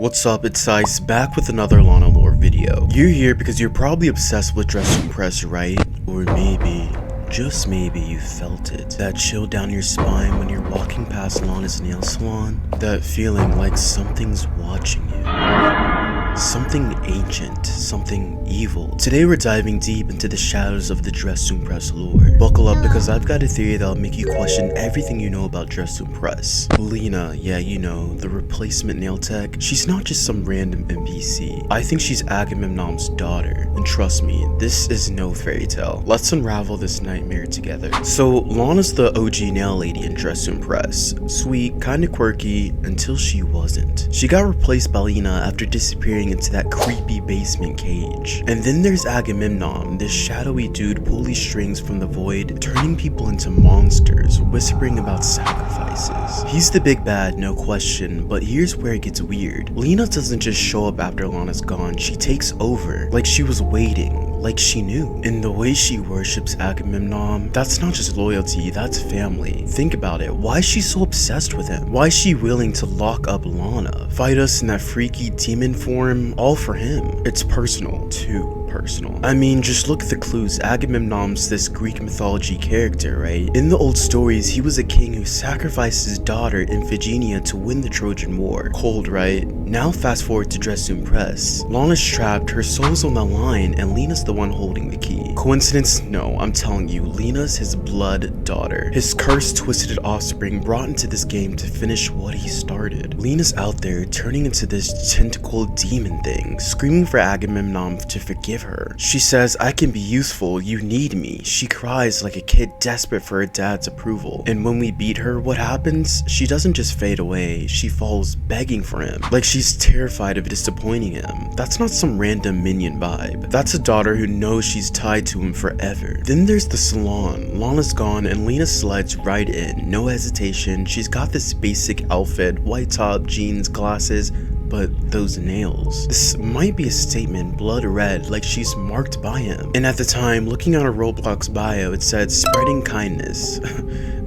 What's up, it's Ice, back with another Lana lore video. You're here because you're probably obsessed with Dress to Impress, right? Or maybe, just maybe, you felt it. That chill down your spine when you're walking past Lana's nail salon. That feeling like something's watching you. Something ancient, something evil. Today we're diving deep into the shadows of the Dress to Impress lore. Buckle up because I've got a theory that'll make you question everything you know about Dress to Impress. Lina, yeah, you know, the replacement nail tech, she's not just some random NPC. I think she's Agamemnon's daughter. And trust me, this is no fairy tale. Let's unravel this nightmare together. So, Lana's the OG nail lady in Dress to Impress. Sweet, kinda quirky, until she wasn't. She got replaced by Lina after disappearing into that creepy basement cage. And then there's Agamemnon, this shadowy dude pulling strings from the void, turning people into monsters, whispering about sacrifices. He's the big bad, no question, but here's where it gets weird. Lina doesn't just show up after Lana's gone, she takes over, like she was waiting, like she knew. And the way she worships Agamemnon, that's not just loyalty, that's family. Think about it, why is she so obsessed with him? Why is she willing to lock up Lana? Fight us in that freaky demon form, all for him. It's personal, too. Personal. I mean, just look at the clues. Agamemnon's this Greek mythology character, right? In the old stories, he was a king who sacrificed his daughter Iphigenia to win the Trojan War. Cold, right? Now fast forward to Dress to Impress. Lana's trapped, her soul's on the line, and Lina's the one holding the key. Coincidence? No, I'm telling you, Lina's his blood daughter. His cursed, twisted offspring brought into this game to finish what he started. Lina's out there, turning into this tentacled demon thing, screaming for Agamemnon to forgive her. She says, "I can be useful, you need me." She cries like a kid desperate for her dad's approval. And when we beat her, what happens? She doesn't just fade away, she falls begging for him. Like she's terrified of disappointing him. That's not some random minion vibe. That's a daughter who knows she's tied to him forever. Then there's the salon. Lana's gone and Lina slides right in, no hesitation. She's got this basic outfit, white top, jeans, glasses, but those nails. This might be a statement, blood red, like she's marked by him. And at the time, looking at her Roblox bio, it said spreading kindness.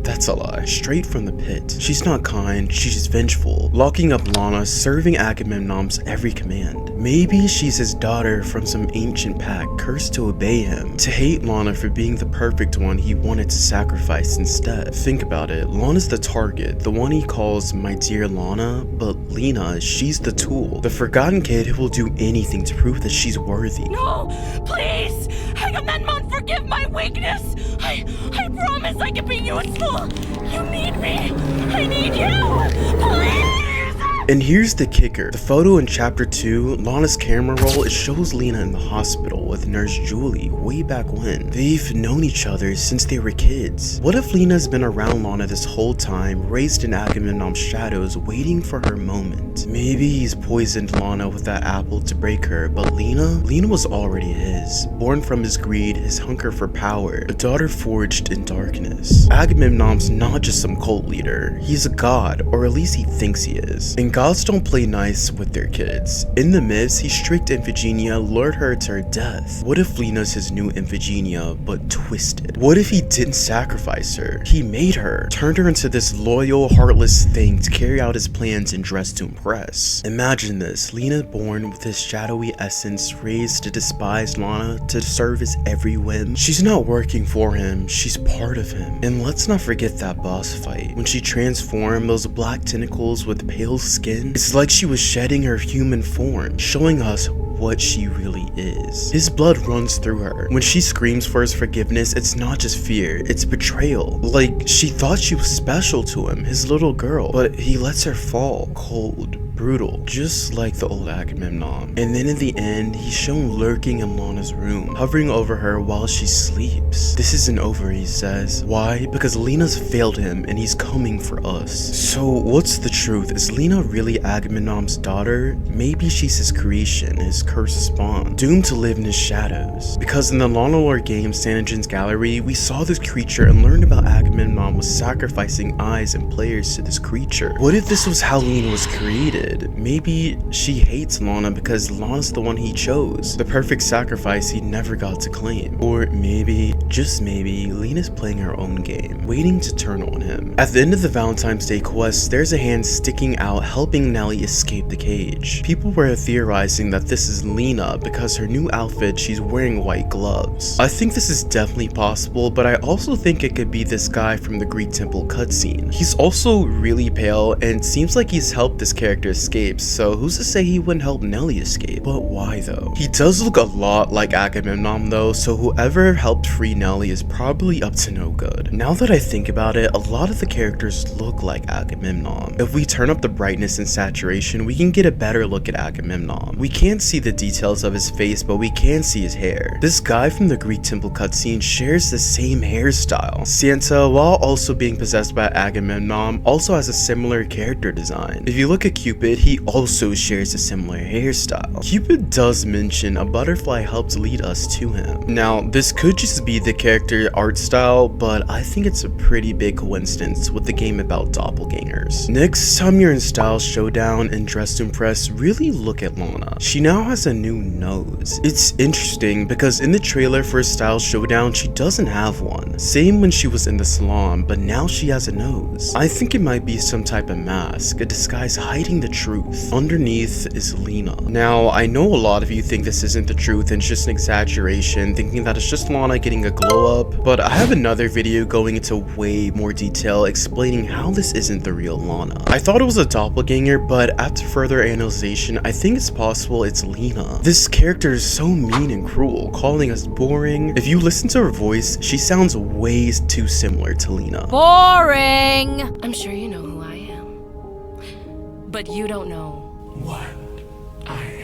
That's a lie, straight from the pit. She's not kind, she's vengeful, locking up Lana, serving Agamemnon's every command. Maybe she's his daughter from some ancient pack, cursed to obey him, to hate Lana for being the perfect one he wanted to sacrifice instead. Think about it, Lana's the target, the one he calls my dear Lana, but Lina, she's the tool, the forgotten kid who will do anything to prove that she's worthy. No, please, Agamemnon, forgive my weakness. I promise I can be useful. You need me. I need you. Please. And here's the kicker. The photo in chapter 2, Lana's camera roll, it shows Lina in the hospital with Nurse Julie way back when. They've known each other since they were kids. What if Lina's been around Lana this whole time, raised in Agamemnon's shadows, waiting for her moment? Maybe he's poisoned Lana with that apple to break her, but Lina was already his. Born from his greed, his hunger for power, a daughter forged in darkness. Agamemnon's not just some cult leader, he's a god, or at least he thinks he is. And gods don't play nice with their kids. In the myths, he tricked Iphigenia, lured her to her death. What if Lina's his new Iphigenia, but twisted? What if he didn't sacrifice her? He made her, turned her into this loyal, heartless thing to carry out his plans and Dress to Impress. Imagine this, Lina born with his shadowy essence, raised to despise Lana, to serve his every whim. She's not working for him, she's part of him. And let's not forget that boss fight. When she transformed, those black tentacles with pale skin, it's like she was shedding her human form, showing us what she really is. His blood runs through her. When she screams for his forgiveness, it's not just fear, it's betrayal. Like, she thought she was special to him, his little girl, but he lets her fall, cold, brutal, just like the old Agamemnon. And then in the end, he's shown lurking in Lana's room, hovering over her while she sleeps. This isn't over, he says. Why? Because Lina's failed him and he's coming for us. So what's the truth? Is Lina really Agamemnon's daughter? Maybe she's his creation, his cursed spawn, doomed to live in his shadows. Because in the Lana lore game, Sanhedrin's Gallery, we saw this creature and learned about Agamemnon was sacrificing eyes and players to this creature. What if this was how Lina was created? Cupid. Maybe she hates Lana because Lana's the one he chose, the perfect sacrifice he never got to claim. Or maybe, just maybe, Lina's playing her own game, waiting to turn on him. At the end of the Valentine's Day quest, there's a hand sticking out helping Nelly escape the cage. People were theorizing that this is Lina because her new outfit, she's wearing white gloves. I think this is definitely possible, but I also think it could be this guy from the Greek temple cutscene. He's also really pale and seems like he's helped this character escape, so who's to say he wouldn't help Nelly escape? But why though? He does look a lot like Agamemnon though, so whoever helped free Nelly is probably up to no good. Now that I think about it, a lot of the characters look like Agamemnon. If we turn up the brightness and saturation, we can get a better look at Agamemnon. We can't see the details of his face, but we can see his hair. This guy from the Greek temple cutscene shares the same hairstyle. Santa, while also being possessed by Agamemnon, also has a similar character design. If you look at Cupid, he also shares a similar hairstyle. Cupid does mention a butterfly helped lead us to him. Now, this could just be the character art style, but I think it's a pretty big coincidence with the game about doppelgangers. Next time you're in Style Showdown and Dress to Impress, really look at Lana. She now has a new nose. It's interesting because in the trailer for Style Showdown, she doesn't have one. Same when she was in the salon, but now she has a nose. I think it might be some type of mask, a disguise hiding the truth. Underneath is Lina. Now, I know a lot of you think this isn't the truth and it's just an exaggeration, thinking that it's just Lana getting a glow up, but I have another video going into way more detail explaining how this isn't the real Lana. I thought it was a doppelganger, but after further analyzation, I think it's possible it's Lina. This character is so mean and cruel, calling us boring. If you listen to her voice, she sounds way too similar to Lina. Boring! I'm sure you know who I am. But you don't know what I am.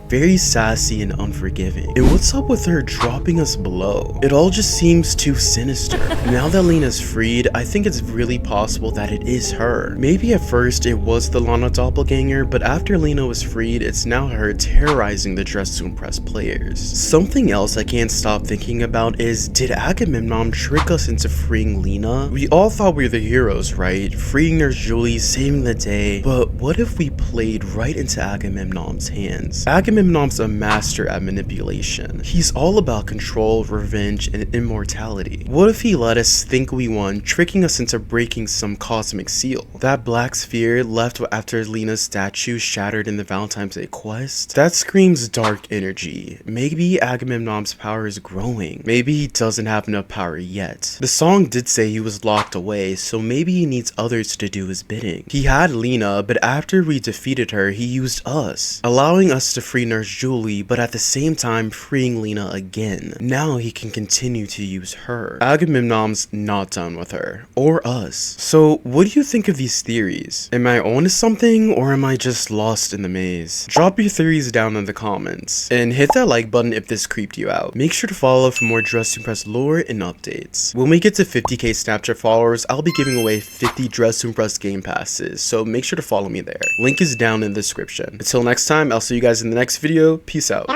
Very sassy and unforgiving. And what's up with her dropping us below? It all just seems too sinister. Now that Lina's freed, I think it's really possible that it is her. Maybe at first it was the Lana doppelganger, but after Lina was freed, it's now her terrorizing the Dress to Impress players. Something else I can't stop thinking about is, did Agamemnon trick us into freeing Lina? We all thought we were the heroes, right? Freeing Nurse Julie, saving the day, but what if we played right into Agamemnon's hands? Agamemnon's a master at manipulation. He's all about control, revenge, and immortality. What if he let us think we won, tricking us into breaking some cosmic seal? That black sphere left after Lina's statue shattered in the Valentine's Day quest? That screams dark energy. Maybe Agamemnon's power is growing. Maybe he doesn't have enough power yet. The song did say he was locked away, so maybe he needs others to do his bidding. He had Lina, but after we defeated her, he used us, allowing us to free Nurse Julie, but at the same time freeing Lina again. Now he can continue to use her. Agamemnon's not done with her, or us. So what do you think of these theories? Am I onto something, or am I just lost in the maze? Drop your theories down in the comments, and hit that like button if this creeped you out. Make sure to follow for more Dress to Impress lore and updates. When we get to 50k Snapchat followers, I'll be giving away 50 Dress to Impress game passes, so make sure to follow me there. Link is down in the description. Until next time, I'll see you guys in the next video. Peace out.